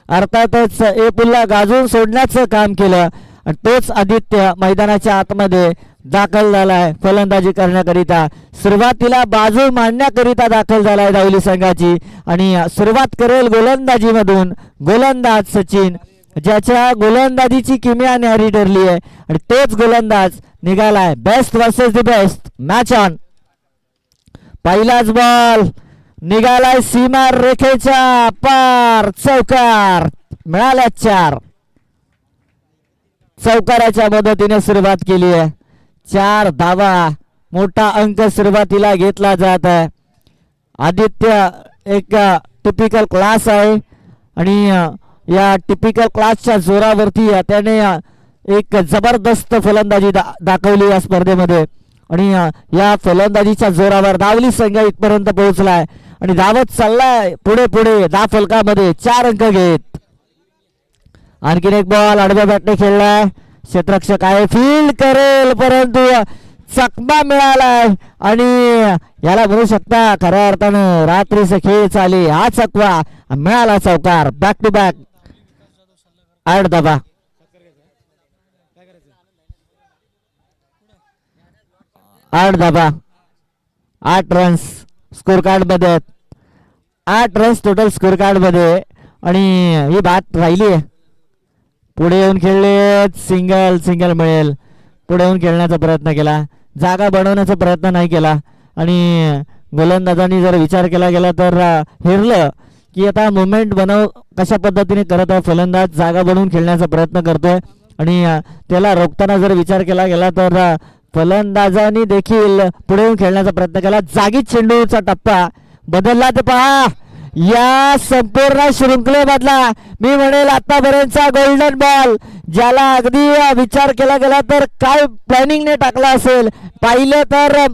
अर्थातच ए पुल्ला गाजून सोडण्याचं काम केलं आणि तोच आदित्य मैदानाच्या आतमध्ये दाखल झालाय फलंदाजी करण्याकरिता. सुरुवातीला बाजू मांडण्याकरिता दाखल झालाय धावली संघाची आणि सुरुवात करेल गोलंदाजीमधून गोलंदाज सचिन, ज्याच्या गोलंदाजीची किमया न्यारी ठरली आहे आणि तोच गोलंदाज निघालाय. Best versus the best, match on. पहिलाच बॉल निघालाय सीमा रेखेच्या पार, चौकार मिळाल्या 4. चौकाराच्या मदतीने सुरुवात केली आहे. 4 धावा, मोठा अंक सुरुवातीला घेतला जात आहे. आदित्य एक टिपिकल क्लास आहे आणि या टिपिकल क्लासच्या जोरावरती त्याने एक जबरदस्त फलंदाजी दाखवली या स्पर्धेमध्ये आणि या फलंदाजीच्या जोरावर धावली संघ इथपर्यंत पोहोचलाय आणि धावत चाललाय पुढे पुढे 10 फलकामध्ये 4 अंक घेत. आणखीन एक बॉल आडव्या बॅटने खेळलाय. क्षेत्ररक्षक आहे, फील्ड करेल परंतु चकमा मिळालाय आणि याला म्हणू शकता खऱ्या अर्थानं रात्रीचा खेळ चाले. हा चकवा मिळाला, चौकार. बॅक टू बॅक 8 धावा. 8 धावा, 8 रन्स स्कोर कार्ड मध्ये, 8 रन्स टोटल स्कोर कार्ड मध्ये आणि ही बात राहिली आहे. पुढे येऊन खेळले, सिंगल सिंगल मिळेल. पुढे येऊन खेळण्याचा प्रयत्न केला, जागा बनवण्याचा प्रयत्न नाही केला आणि गोलंदाजांनी जर विचार केला गेला तर हेरलं की आता मुवमेंट बनव कशा पद्धतीने करत आहे फलंदाज, जागा बनवून खेळण्याचा प्रयत्न करतोय आणि त्याला रोखताना जर विचार केला गेला तर फलंदाजांनी देखील पुढे येऊन खेळण्याचा प्रयत्न केला. जागीच चेंडूचा टप्पा बदलला ते पहा. या संपूर्ण शृंखलेमधला मी म्हणेल आतापर्यंतचा गोल्डन बॉल, ज्याला अगदी विचार केला गेला तर काय प्लॅनिंगने टाकला असेल. पाहिलं तर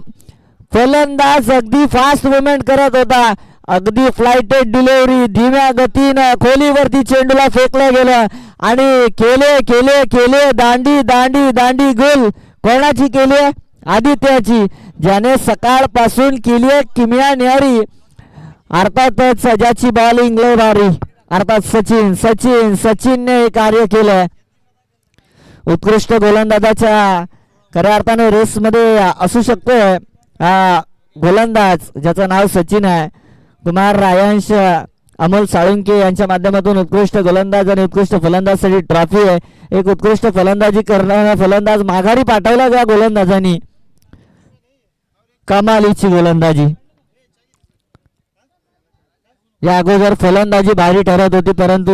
फलंदाज अगदी फास्ट मुवमेंट करत होता, अगदी फ्लाइटेड डिलिव्हरी, धीम्या गतीनं खोलीवरती चेंडूला फेकलं गेलं आणि केले केले केले दांडी दांडी दांडी गोल. कोणाची केली? आदित्याची, ज्याने सकाळपासून केली आहे किमया न्यारी. अर्थातच ज्याची बॉलिंग लय भारी, अर्थात सचिन सचिन सचिनने हे कार्य केलं. उत्कृष्ट गोलंदाजाच्या खऱ्या अर्थाने रेसमध्ये असू शकतोय हा गोलंदाज ज्याचं नाव सचिन आहे. कुमार रायांश, अमोल साळुंके यांच्या माध्यमातून उत्कृष्ट गोलंदाज आणि उत्कृष्ट फलंदाजसाठी ट्रॉफी आहे. एक उत्कृष्ट फलंदाजी करणारा फलंदाज माघारी पाठवला त्या गोलंदाजांनी. कमालीची गोलंदाजी. या अगोदर फलंदाजी भारी ठरत होती परंतु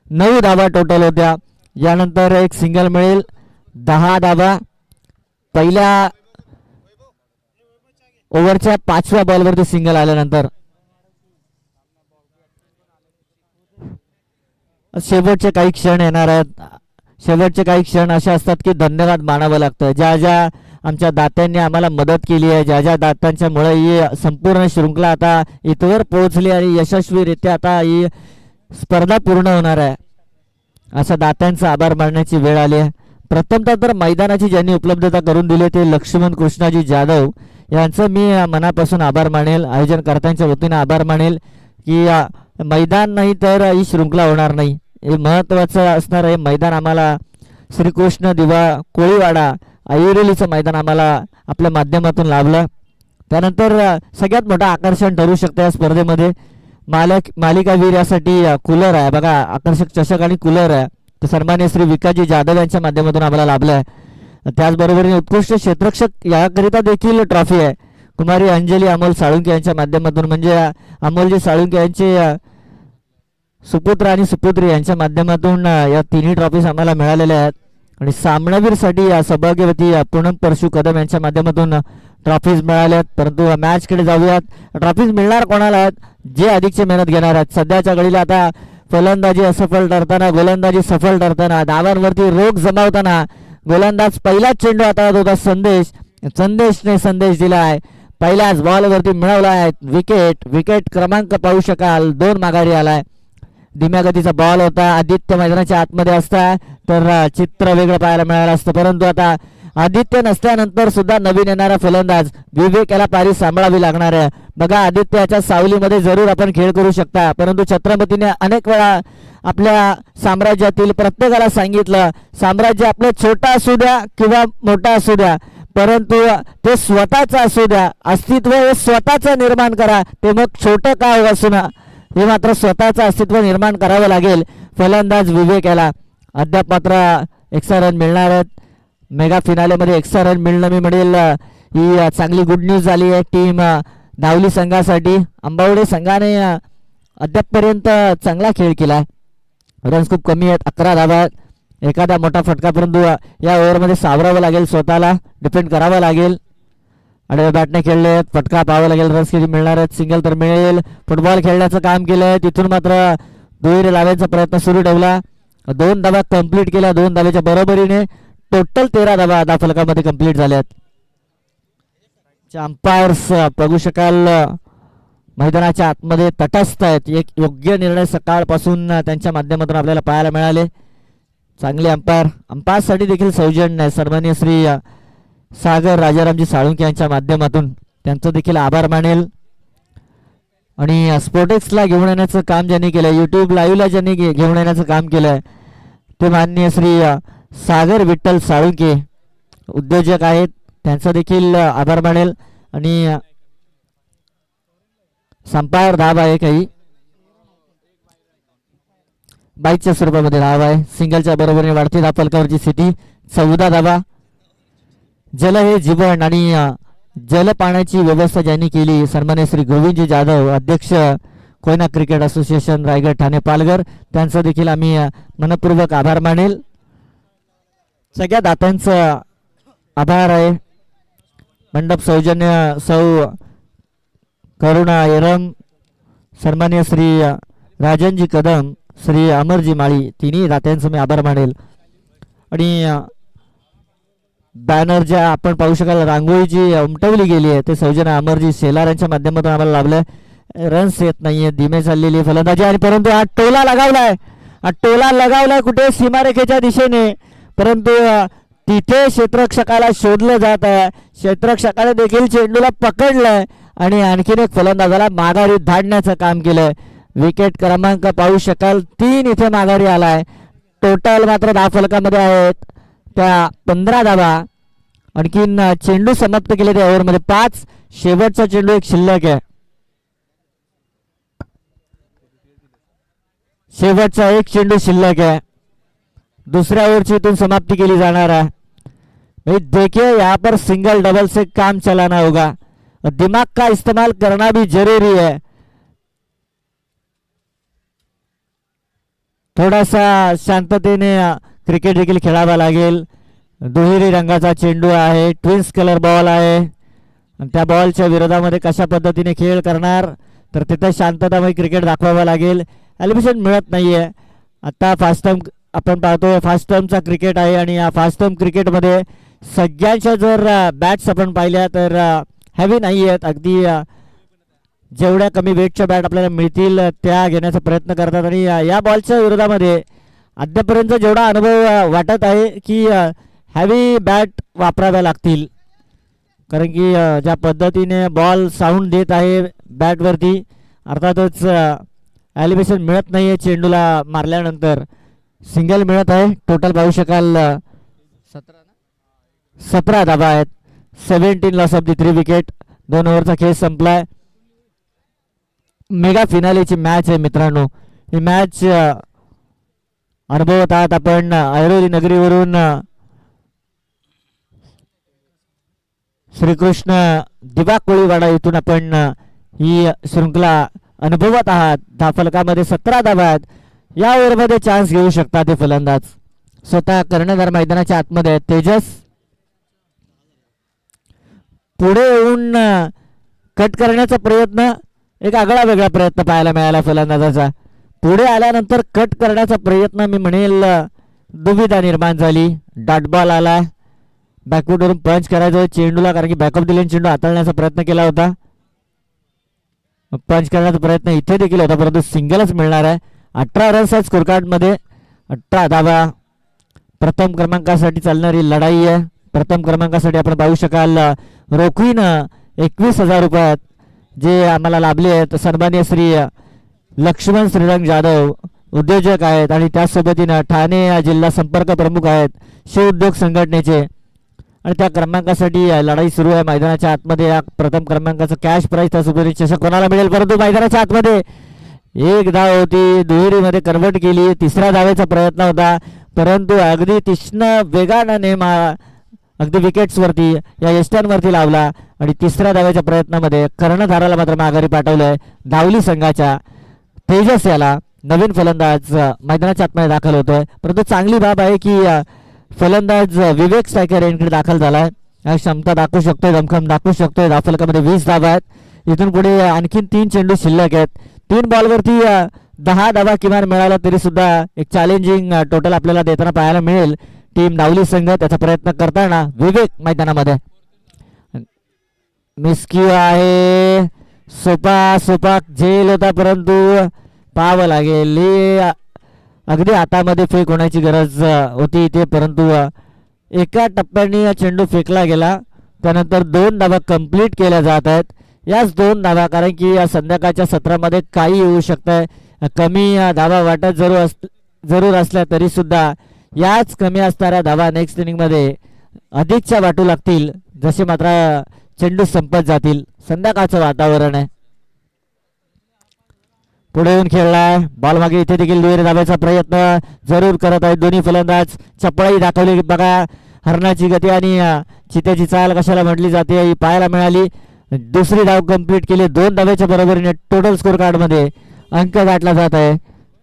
9 धावा टोटल होत्या. यानंतर एक सिंगल मिळेल. 10 धावा पहिल्या ओव्हरच्या 5व्या बॉलवरती सिंगल आल्यानंतर. शेवटचे काही क्षण येणार आहेत. शेवटचे काही क्षण असे असतात की धन्यवाद मानावं लागतं. ज्या ज्या आमच्या दात्यांनी आम्हाला मदत केली आहे, ज्या ज्या दात्यांच्यामुळे ही संपूर्ण शृंखला आता इथवर पोहोचली आणि यशस्वीरित्या आता ही स्पर्धा पूर्ण होणार आहे, अशा दात्यांचा आभार मानण्याची वेळ आली आहे. प्रथमतः तर मैदानाची ज्यांनी उपलब्धता करून दिली ते लक्ष्मण कृष्णाजी जाधव यांचं मी मनापासून आभार मानेल. आयोजनकर्त्यांच्या वतीने आभार मानेल की मैदान नाही तर ही शृंखला होणार नाही. हे महत्त्वाचं असणार आहे. मैदान आम्हाला श्रीकृष्ण दिवा कोळीवाडा ऐरोलीचं मैदान आम्हाला आपल्या माध्यमातून लाभलं. त्यानंतर सगळ्यात मोठं आकर्षण ठरू शकतं या स्पर्धेमध्ये मालिकावीर यासाठी कूलर आहे बघा, आकर्षक चषक आणि कूलर आहे. तर सन्माननीय श्री विकासजी जाधव यांच्या माध्यमातून आम्हाला लाभलं आहे. त्याचबरोबर उत्कृष्ट क्षेत्ररक्षक याकरिता देखील ट्रॉफी आहे. कुमारी अंजली अमोल साळुंके यांच्या माध्यमातून, म्हणजे अमोलजी साळुंके यांचे सुपुत्र आणि सुपुत्री यांच्या माध्यमातून या तिन्ही ट्रॉफीज आम्हाला मिळालेल्या आहेत. आणि सामनावीरसाठी सौभाग्यवती पूनम परशु कदम यांच्या माध्यमातून ट्रॉफीज मिळाल्या आहेत. परंतु मॅचकडे जाऊयात. ट्रॉफीज मिळणार कोणाला आहेत? जे अधिकची मेहनत घेणार आहेत. सध्याच्या घडीला आता फलंदाजी असफल ठरताना, गोलंदाजी सफल ठरताना, धावांवरती रोख जमावताना गोलंदाज पहिलाच चेंडू हाताळत होता. संदेशने संदेश दिला आहे. पहिल्याच बॉलवरती मिळवला आहे विकेट. विकेट क्रमांक पाहू शकाल 2 माघारी आलाय. धीम्या गतीचा बॉल होता. आदित्य मैदानाच्या आतमध्ये असता तर चित्र वेगळं पाहायला मिळालं असतं. परंतु आता आदित्य नसल्यानंतर सुद्धा नवीन येणारा फलंदाज विवेक याला पारी सांभाळावी लागणार आहे. बघा आदित्याच्या सावलीमध्ये जरूर आपण खेळ करू शकता, परंतु छत्रपतीने अनेक वेळा आपल्या साम्राज्यातील प्रत्येकाला सांगितलं, साम्राज्य आपलं छोटा असू द्या किंवा मोठा असू द्या, परंतु ते स्वतःचं असू द्या, अस्तित्व हे स्वतःचं निर्माण करा, ते मग छोटं का असू ना, हे मात्र स्वतःचं अस्तित्व निर्माण करावं लागेल. फलंदाज विवेक याला अद्याप मात्र एक्स्ट्रा रन मिळणार आहेत. मेगा फिनालेमध्ये एक्स्ट्रा रन मिळणं मी म्हणेल ही चांगली गुड न्यूज झाली आहे टीम धावली संघासाठी. आंबावडे संघाने अद्यापपर्यंत चांगला खेळ केला आहे. रन्स खूप कमी आहेत, 11 धावा. एखादा मोठा फटका, परंतु या ओव्हरमध्ये सावरावं लागेल, स्वतःला डिफेंड करावं लागेल. आडव्या बॅटने खेळले, फटका पाहावा लागेल, रन्स किती मिळणार आहेत, सिंगल तर मिळेल. फुटबॉल खेळण्याचं काम केलंय, तिथून मात्र दुहेरी लावायचा प्रयत्न सुरू ठेवला. 2 धावा कंप्लीट केल्या, 2 धावेच्या बरोबरीने टोटल 13 धावा धावफलकामध्ये कंप्लीट झाल्यात. अंपायर्स बघू शकाल मैदानाच्या आतमध्ये तटस्थ आहेत. एक योग्य निर्णय सकाळपासून त्यांच्या माध्यमातून आपल्याला पाहायला मिळाले. चांगले अंपायरसाठी देखील सौजन्य सन्माननीय श्री सागर राजारामजी साळुंके यांच्या माध्यमातून त्यांचं देखील आभार मानेल. आणि स्पोर्टेक्सला घेऊन येण्याचं काम ज्यांनी केलं, यूट्यूब लाईव्हला ज्यांनी घेऊन येण्याचं काम केलंय ते माननीय श्री सागर विठ्ठल साळुंके उद्योजक आहेत, त्यांचा देखील आभार मानेल. आणि संपायर धाव आहे, काही 22च्या स्वरूपामध्ये धाव आहे. सिंगलच्या बरोबरीने वाढती धाव फलकावरची स्थिती 14 धावा. जल हे जीवन आणि जल पाण्याची व्यवस्था ज्यांनी केली सन्मान्य श्री गोविंदजी जाधव, अध्यक्ष कोयना क्रिकेट असोसिएशन रायगड ठाणे पालघर, त्यांचं देखील आम्ही मनपूर्वक आभार मानेल. सगळ्या दात्यांचं आभार आहे. मंडप सौजन्य सौ करुणा येरम, सन्मान्य श्री राजनजी कदम, श्री अमरजी माळी, तिन्ही दात्यांचं मी आभार मानेल. आणि बॅनर ज्या आपण पाहू शकाल, रांगोळी जी उमटवली गेली आहे ते सौजन्य अमरजी शेलार यांच्या माध्यमातून आम्हाला लाभलंय. रन्स येत नाहीये, धीमे चाललेली फलंदाजी आणि परंतु हा टोला लगावलाय कुठे सीमारेखेच्या दिशेने, परंतु तिथे क्षेत्ररक्षकाला शोधलं जात आहे. क्षेत्ररक्षकाने देखील चेंडूला पकडलंय आणि आणखीन एक फलंदाजाला माघारी धाडण्याचं काम केलंय. विकेट क्रमांक पाहू शकाल 3 इथे माघारी आलाय. टोटल मात्र धावफलकामध्ये आहेत त्या 15 धावा. आणखीन चेंडू समाप्त केले त्या ओव्हरमध्ये 5. शेवटचा चेंडू एक शिल्लक आहे. शेवटचा एक चेंडू शिल्लक है. दूसऱ्या ओवरची इथून समाप्ति केली जाणार है. भाई देखिए यहाँ पर सिंगल डबल से काम चलाना होगा, दिमाग का इस्तेमाल करना भी जरूरी है. थोडासा शांततेने क्रिकेट देखील खेळावा लागेल. दुहेरी रंगाचा चेंडू आहे, ट्विन्स कलर बॉल आहे. त्या बॉलच्या विरोधामध्ये कशा पद्धतीने खेळ करणार तर तिथे शांततामय क्रिकेट दाखवावा लागेल. एलिमिनेशन मिळत नाहीये. आता फास्ट टर्म आपण पाहतोय, फास्ट टर्मचा क्रिकेट आहे आणि या फास्ट टर्म क्रिकेटमध्ये सगळ्यांच्या जर बॅट्स आपण पाहिल्या तर हेवी नाही आहेत. अगदी जेवढ्या कमी वेटच्या बॅट आपल्याला मिळतील त्या घेण्याचा प्रयत्न करतात. आणि या बॉलच्या विरोधामध्ये अद्यापर्यंत जेवढा अनुभव वाटत आहे की हेवी बॅट वापराव्या लागतील, कारण की ज्या पद्धतीने बॉल साऊंड देत आहे बॅटवरती, अर्थातच एलिव्हेशन मिळत नाही आहे. चेंडूला मारल्यानंतर सिंगल मिळत आहे. टोटल पाहू शकाल 17 धाबा आहेत. 17 लॉस ऑफ दी 3 विकेट. 2 ओव्हरचा खेळ संपलाय. मेगा फिनालेची मॅच आहे मित्रांनो. ही मॅच अनुभवत आहात आपण ऐरोली नगरीवरून श्रीकृष्ण दिवा कोळीवाडा इथून आपण ही शृंखला अनुभवत आहात. धावफलकामध्ये 17 धावा आहेत. या ओव्हरमध्ये चान्स घेऊ शकतात ते फलंदाज. स्वतः कर्णधार मैदानाच्या आतमध्ये आहेत. तेजस पुढे येऊन कट करण्याचा प्रयत्न, एक आगळा वेगळा प्रयत्न पाहायला मिळाला फलंदाजाचा. पुढे आल्यानंतर कट करण्याचा प्रयत्न मी म्हणेल दुविधा निर्माण झाली. डॉट बॉल आला. बॅकवूडवरून पंच करायचं चेंडूला, कारण की बॅकअप दिलेला चेंडू हाताळण्याचा प्रयत्न केला होता. पंच करण्याचा प्रयत्न इथे देखील होता, परंतु सिंगलच मिळणार आहे. 18 रन्स स्कोर कार्ड मध्ये, 18 धावा. प्रथम क्रमांकासाठी चालणारी लढाई आहे. प्रथम क्रमांकासाठी आपण पाहू शकाल रोखीन 21,000 रुपयात जे आम्हाला लाभले आहेत सन्मान्य श्री लक्ष्मण श्रीरंग जाधव उद्योजक आहेत आणि त्याचसोबतीनं ठाणे जिल्हा संपर्क प्रमुख आहेत शिवउद्योग संघटनेचे आणि त्या क्रमांकासाठी लढाई सुरू आहे मैदानाच्या आतमध्ये. या प्रथम क्रमांकाचं कॅश प्राइज त्यासोबत चषक कोणाला मिळेल परंतु मैदानाच्या आतमध्ये एक धाव होती दुहेरीमध्ये कन्वर्ट केली. तिसऱ्या धावेचा प्रयत्न होता परंतु अगदी तीक्ष्ण वेगानं नेम अगदी विकेट्सवरती या यष्ट्यांवरती लावला आणि तिसऱ्या धावेच्या प्रयत्नामध्ये कर्णधाराला मात्र माघारी पाठवलंय. धावली संघाच्या तेजस याला नवीन फलंदाज मैदानाच्या आतमध्ये दाखल होतोय परंतु चांगली बाब आहे की फलंदाज विवेक सायकर यांकडे दाखल झालाय. क्षमता दाखवू शकतोय दमखम दाखवू शकतोय. धावफलकामध्ये 20 धावा आहेत. इथून पुढे आणखीन 3 चेंडू शिल्लक आहेत. 3 बॉलवरती 10 धावा किमान मिळाला तरी सुद्धा एक चॅलेंजिंग टोटल आपल्याला देताना पाहायला मिळेल टीम डावली संघ. त्याचा प्रयत्न करताना विवेक मैदानामध्ये मिस्क्यू आहे. सोपा झेल होता परंतु पाहावं लागेल. अगदी हातामध्ये फेक होण्याची गरज होती इथे परंतु एका टप्प्याने चेंडू फेकला गेला. त्यानंतर 2 धावा कंप्लीट केल्या जात आहेत. याच 2 धावा कारण की या संध्याकाळच्या सत्रामध्ये काही होऊ शकतंय. कमी धावा वाटत जरूर असल्या तरी सुद्धा याच कमी असणाऱ्या धावा नेक्स्ट इनिंगमध्ये अधिकच्या वाटू लागतील जसे मात्र चेंडू संपत जातील. संध्याकाळचं वातावरण आहे. पुढे येऊन खेळलाय बॉल मागे. इथे देखील दुहेरी धाब्याचा प्रयत्न जरूर करत आहेत दोन्ही फलंदाज. चपळाई दाखवली बघा. हरणाची गती आणि चित्याची चाल कशाला म्हटली जाते ही पाहायला मिळाली. दुसरी धाव कंप्लीट केली. 2 धाब्याच्या बरोबरीने टोटल स्कोर कार्ड मध्ये अंक गाठला जात आहे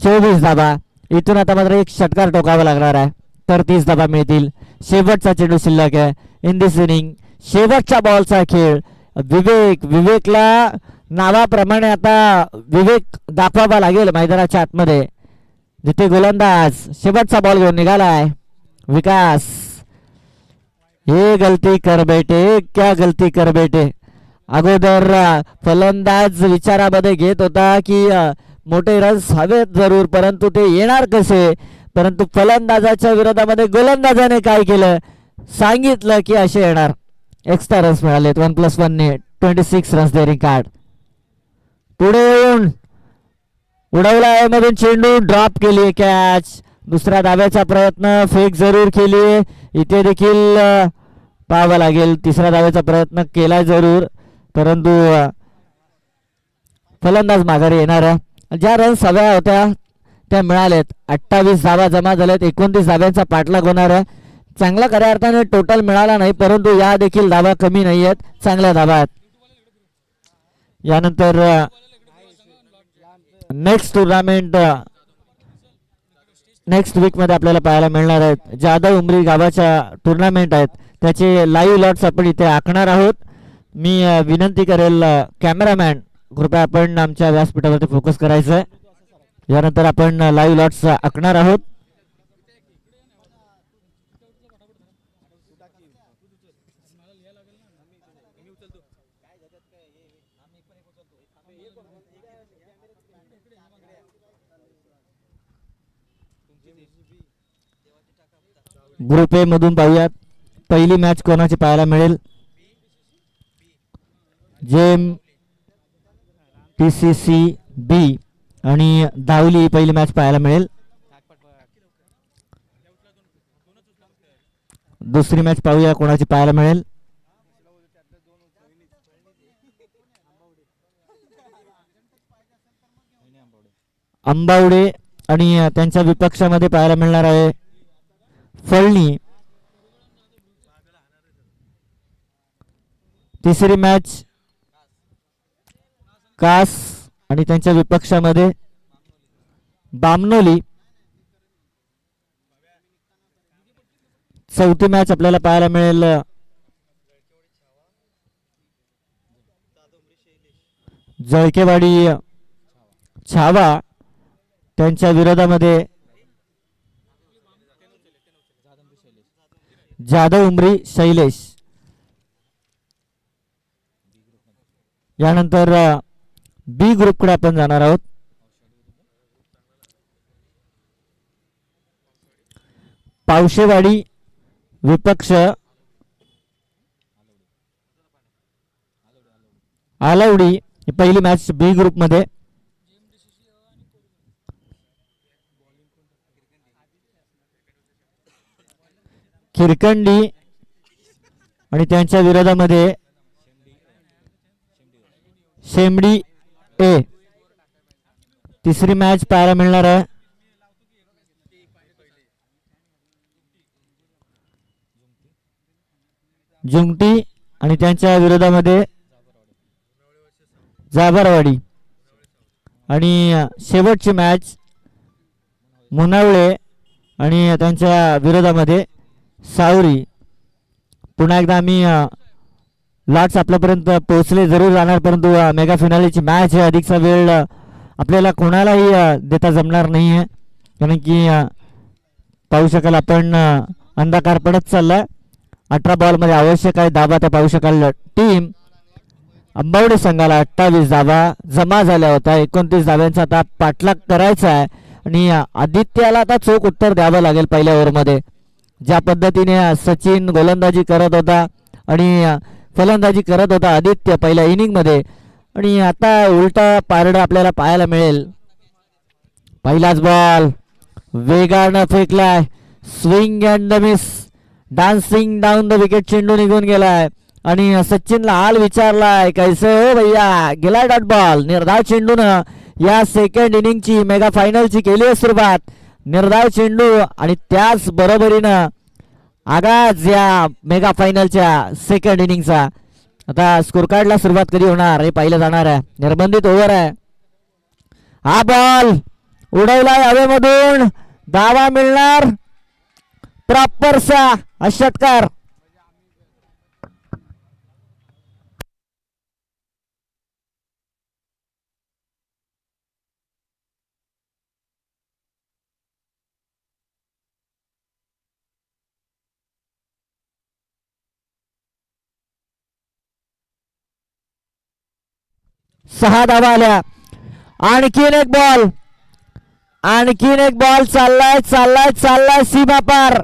24 धाबा. इथून आता मात्र एक षटकार टोकावा लागणार आहे तर 30 धाबा मिळतील. शेवटचा चेंडू शिल्लक आहे इन दिस इनिंग. शेवटच्या बॉलचा खेळ. विवेकला नावाप्रमाणे आता विवेक दाखवावा लागेल मैदानाच्या आतमध्ये जिथे गोलंदाज शेवटचा बॉल घेऊन निघालाय. विकास हे गलती कर बेटे क्या गलती कर बेटे. अगोदर फलंदाज विचारामध्ये घेत होता की मोठे रन्स हवेत जरूर परंतु ते येणार कसे. परंतु फलंदाजाच्या विरोधामध्ये गोलंदाजाने काय केलं सांगितलं की असे येणार. एक्स्ट्रा रन्स मिळालेत 1+1 ने 26 रन्स डेअरिंग कार्ड. पुढे येऊन उडवला आहे मधून चेंडू ड्रॉप केली कॅच. दुसऱ्या धाव्याचा प्रयत्न फेक जरूर केली. इथे देखील पाहावं लागेल. तिसऱ्या धाव्याचा प्रयत्न केला जरूर परंतु फलंदाज माघारी येणार आहे. ज्या रन्स हव्या होत्या त्या मिळाल्यात. 28 धावा जमा झाल्यात. 29 धाव्यांचा पाठलाग होणार आहे. चांगला खऱ्या अर्थाने टोटल मिळाला नाही परंतु या देखील धावा कमी नाही आहेत चांगल्या धावा आहेत. यानंतर नेक्स्ट टुर्नामेंट नेक्स्ट वीक मध्ये आपल्याला पाहायला मिळणार आहेत. जाधव उमरी गावाच्या टुर्नामेंट आहेत त्याचे लाईव्ह लॉट्स आपण इथे आखणार आहोत. मी विनंती करेल कॅमेरामॅन कृपया आपण आमच्या व्यासपीठावरती फोकस करायचं आहे. यानंतर आपण लाईव्ह लॉट्स आखणार आहोत. ग्रुप ए मधून पाहूयात पहिली मॅच कोणाची पाहायला मिळेल. जेम PCC बी आणि धावली पहिली मॅच पाहायला मिळेल. दुसरी मॅच पाहूया कोणाची पाहायला मिळेल. अंबावडे आणि त्यांच्या विपक्षामध्ये पाहायला मिळणार आहे फळणी. तिसरी मॅच कास आणि त्यांच्या विपक्षामध्ये बामनोली. चौथी मॅच आपल्याला पाहायला मिळेल जळकेवाडी छावा त्यांच्या विरोधामध्ये जाधव उमरी शैलेश. यानंतर बी ग्रुपकडे आपण जाणार आहोत. पावशेवाडी विपक्ष आलावडी ही पहिली मॅच बी ग्रुपमध्ये. खिरकंडी आणि त्यांच्या विरोधामध्ये शेमडी ए. तिसरी मॅच पाहायला मिळणार आहे. जुंगटी आणि त्यांच्या विरोधामध्ये जाबरवाडी. आणि शेवटची मॅच मुनावळे आणि त्यांच्या विरोधामध्ये सावरी. पुन्हा एकदा आम्ही लॉट्स आपल्यापर्यंत पोहोचले जरूर जाणार, परंतु मेगा फिनालेची मॅच आहे. अधिकचा वेळ आपल्याला कोणालाही देता जमणार नाही आहे, कारण की पाहू शकाल आपण अंधकार पडत चाललाय. 18 बॉलमध्ये आवश्यक आहे धाबा त्या पाहू शकाल. टीम अंबावडे संघाला 28 धाबा जमा झाल्या होत्या. 29 धाब्यांचा आता पाठलाग करायचा आहे आणि आदित्याला आता चोख उत्तर द्यावं लागेल पहिल्या ओव्हरमध्ये. ज्या पद्धतीने सचिन गोलंदाजी करत होता आणि फलंदाजी करत होता आदित्य पहिल्या इनिंगमध्ये, आणि आता उलटा पारडं आपल्याला पाहायला मिळेल. पहिलाच बॉल वेगानं फेकलाय. Swing and the miss. Dancing down the wicket. चेंडू निघून गेलाय आणि सचिनला हाल विचारलाय कैसे हो भैया. गेलाय डॉट बॉल. निर्धाव चेंडूनं या सेकंड इनिंगची मेगा फायनलची केली आहे सुरुवात. निर्धाव चेंडू आणि त्याच बरोबरीनं आगाज या मेगा फायनलच्या सेकंड इनिंगचा. आता स्कोर कार्डला सुरुवात कधी होणार हे पाहिलं जाणार आहे. निर्बंधित ओव्हर आहे. हा बॉल उडवलाय हवेमधून. धावा मिळणार. प्रॉपरचा षटकार. सहा धावा आल्या. आणखीन एक बॉल. आणखीन एक बॉल. चाललाय चाललाय चाललाय सीमा पार.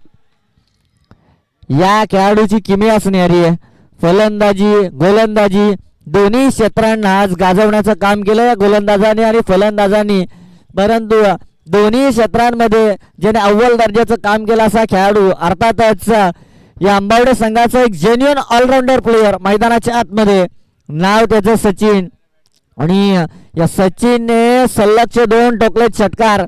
या खेळाडूची किमी असणारी आहे. फलंदाजी गोलंदाजी दोन्ही क्षेत्रांना आज गाजवण्याचं काम केलं गोलंदाजांनी आणि फलंदाजांनी, परंतु दोन्ही क्षेत्रांमध्ये ज्याने अव्वल दर्जाचं काम केलं असा खेळाडू अर्थातच या अंबावडे संघाचा एक जेन्युइन ऑलराऊंडर प्लेयर मैदानाच्या आतमध्ये. नाव त्याचं सचिन. आणि या सचिनने सलगचे 2 टोकलेत षटकार.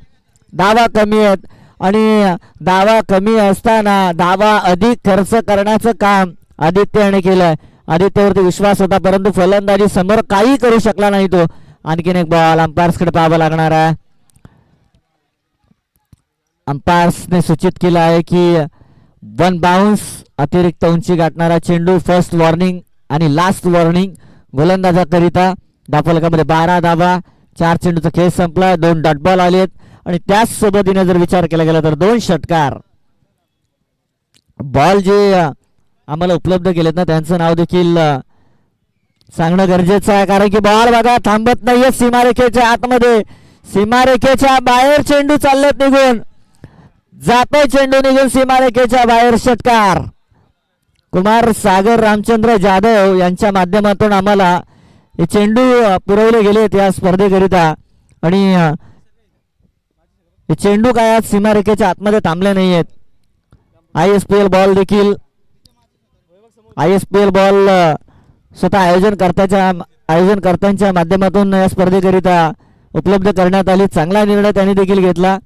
धावा कमी आहेत आणि धावा कमी असताना धावा अधिक खर्च करण्याचं काम आदित्याने केलंय. आदित्यवरती विश्वास होता, परंतु फलंदाजी समोर काही करू शकला नाही तो. आणखीन एक बॉल. अंपायर्सकडे पाहावं लागणार आहे. अंपायर्सने सूचित केलं आहे की 1 बाउन्स अतिरिक्त उंची गाठणारा चेंडू. फर्स्ट वॉर्निंग आणि लास्ट वॉर्निंग गोलंदाजाकरिता. धावफलकामध्ये 12 धावा. 4 चेंडूचा खेळ संपला. 2 डॉट बॉल आलेत आणि त्याच सोबतीने जर विचार केला गेला तर 2 षटकार. बॉल जे आम्हाला उपलब्ध केलेत ना त्यांचं नाव देखील सांगणं गरजेचं आहे, कारण की बॉल बघा थांबत नाहीये सीमारेखेच्या आतमध्ये. सीमारेखेच्या बाहेर चेंडू चाललेत निघून. जातोय चेंडू निघून सीमारेखेच्या बाहेर. षटकार. कुमार सागर रामचंद्र जाधव यांच्या माध्यमातून आम्हाला हे चेंडू पुरवले गेलेत या स्पर्धेकरिता. आणि हे चेंडू काय आज सीमारेखेच्या आतमध्ये थांबले नाहीयेत. ISPL बॉल देखील ISPL बॉल स्वतः आयोजनकर्त्यांच्या माध्यमातून या स्पर्धेकरिता उपलब्ध करण्यात आली. चांगला निर्णय त्यांनी देखील घेतला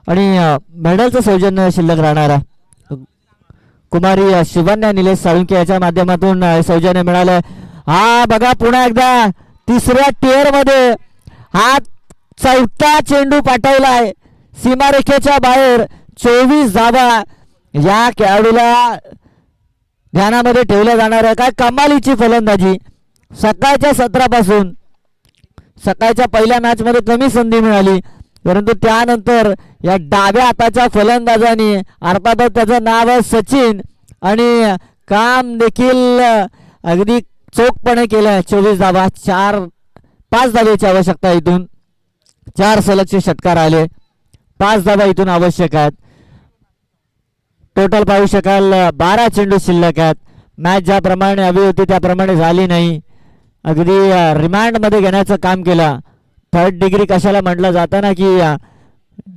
आणि मेडलचं सौजन्य शिल्लक राहणार आहे. कुमारी शिवन्या निलेश साळुंके याच्या माध्यमातून सौजन्य मिळालं. हा बघा पुन्हा एकदा तिसऱ्या टिअर मध्ये हा 4था चेंडू पाठवलाय सीमारेखेच्या बाहेर. 24 धावा या खेळाडूला ध्यानामध्ये ठेवल्या जाणार आहे. काय कमालीची फलंदाजी. सकाळच्या सत्रापासून सकाळच्या पहिल्या मॅच मध्ये कमी संधी मिळाली, परंतु त्यानंतर या डाव्या हाताच्या फलंदाजाने अर्थातच त्याचं नाव आहे सचिन आणि काम देखील अगदी चोखपणे केलं. 24 धावा. 5 धावेची आवश्यकता. इथून 4 सलगचे षटकार आले. 5 धावा इथून आवश्यक आहेत. टोटल पाहू शकाल 12 चेंडू शिल्लक आहेत. मॅच ज्याप्रमाणे हवी होती त्याप्रमाणे झाली नाही अगदी रिमांडमध्ये घेण्याचं काम केलं. थर्ड डिग्री कशाला म्हटलं जातं ना की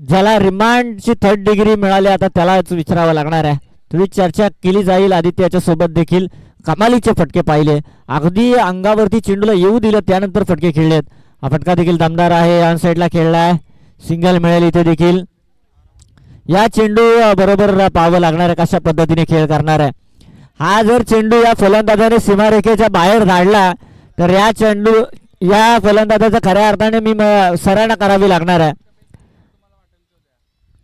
ज्याला रिमांडची थर्ड डिग्री मिळाली आता त्यालाच विचारावं लागणार आहे. थोडी चर्चा केली जाईल. आदित्याच्या सोबत देखील कमालीचे फटके पाहिले. अगदी अंगावरती चेंडूला येऊ दिलं त्यानंतर फटके खेळलेत. हा फटका देखील दमदार आहे. ऑन साईडला खेळलाय. सिंगल मिळेल इथे देखील. या चेंडू बरोबर पाहावं लागणार आहे कशा पद्धतीने खेळ करणार आहे. हा जर चेंडू या फलंदाजाने सीमारेखेच्या बाहेर धाडला तर या फलंदाजाचा खऱ्या अर्थाने मी सराहना करावी लागणार आहे.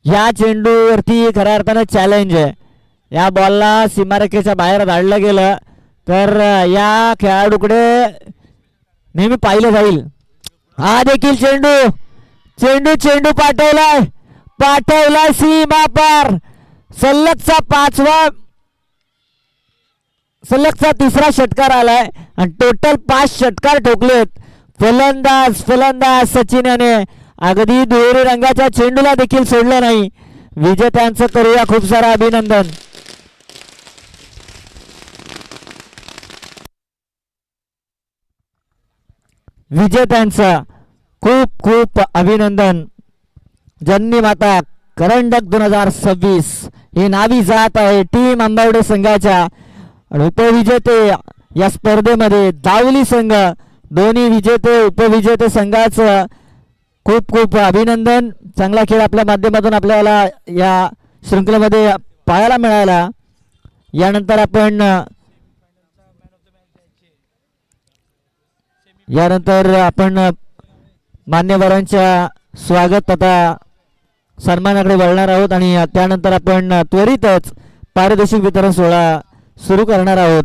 या चेंडूवरती खऱ्या अर्थाने चॅलेंज आहे. या बॉलला सीमारेखेच्या बाहेर धाडलं गेलं तर या खेळाडूकडे नेहमी पाहिलं जाईल. हा देखील चेंडू पाठवलाय सीमा पार. सलगचा तिसरा षटकार आलाय आणि टोटल 5 षटकार ठोकलेत. फलंदाज सचिन याने अगदी दुहेरी रंगाच्या चेंडूला देखील सोडलं नाही. विजेत्यांचं करूया खूप सारं अभिनंदन. विजेत्यांचं खूप खूप अभिनंदन. जननी माता करंडक 2026 ही नावी जात आहे टीम अंबावडे संघाच्या. उपविजेते या स्पर्धेमध्ये दावली संघ. दोन्ही विजेते उपविजेते संघाचं खूप खूप अभिनंदन. चांगला खेळ आपल्या माध्यमातून आपल्याला या शृंखलेमध्ये पाहायला मिळाला. यानंतर आपण मान्यवरांच्या स्वागत तथा सन्मानाकडे वळणार आहोत आणि त्यानंतर आपण त्वरितच पारितोषिक वितरण सोहळा सुरू करणार आहोत.